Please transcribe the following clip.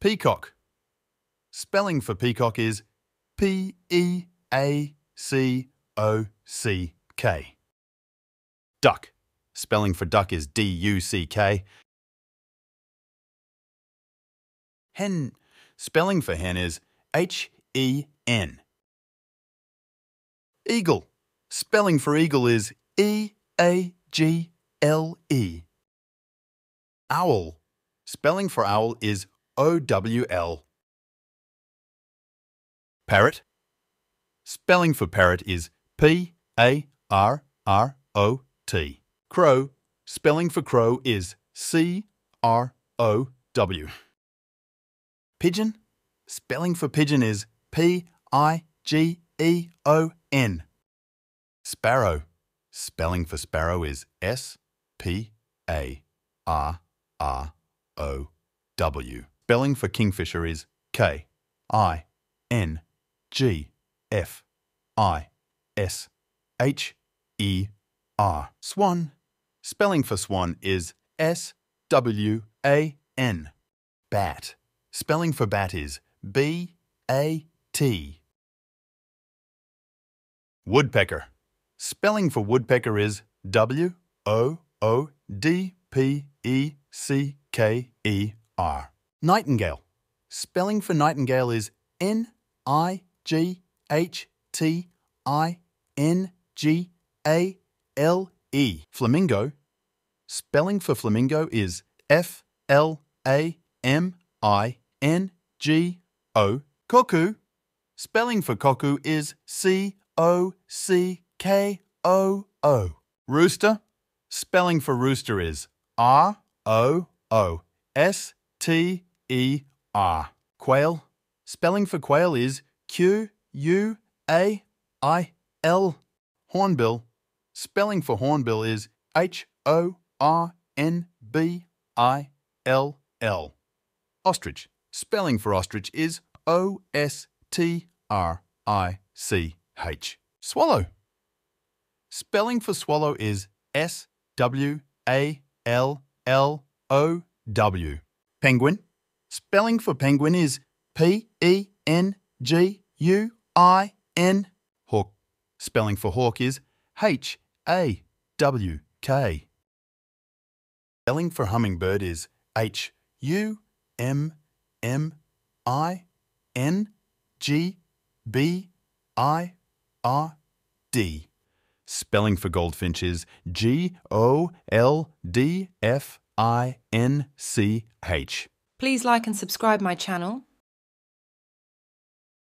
Peacock. Spelling for peacock is P-E-A-C-O-C-K. Duck. Spelling for duck is D-U-C-K. Hen. Spelling for hen is H-E-N. Eagle. Spelling for eagle is E-A-G-L-E. Owl. Spelling for owl is O-W-L. Parrot. Spelling for parrot is P-A-R-R-O-T. Crow. Spelling for crow is C-R-O-W. Pigeon. Spelling for pigeon is P-I-G-E-O-N. Sparrow. Spelling for sparrow is S-P-A-R-R-O-W. Spelling for kingfisher is K-I-N-G-F-I-S-H-E-R. Swan. Spelling for swan is S-W-A-N. Bat. Spelling for bat is B-A-T. Woodpecker. Spelling for woodpecker is W-O-O-D-P-E-C-K-E-R. Nightingale. Spelling for nightingale is N-I-G-H-T-I-N-G-A-L-E. Flamingo. Spelling for flamingo is F-L-A-M-I-N-G-O. Cuckoo. Spelling for cuckoo is C-O-C-K-O-O. Rooster. Spelling for rooster is R-O-O-S-T-E-R. Quail. Spelling for quail is Q-U-A-I-L. Hornbill. Spelling for hornbill is H-O-R-N-B-I-L-L. Ostrich. Spelling for ostrich is O-S-T-R-I-C-H. Swallow. Spelling for swallow is S-W-A-L-L-O-W. Penguin. Spelling for penguin is P-E-N-G-U-I-N. Hawk. Spelling for hawk is H-A-W-K. Spelling for hummingbird is H-U-M-M-I-N-G-B-I-R-D. Spelling for goldfinch is G-O-L-D-F-I-N-C-H. Please like and subscribe my channel.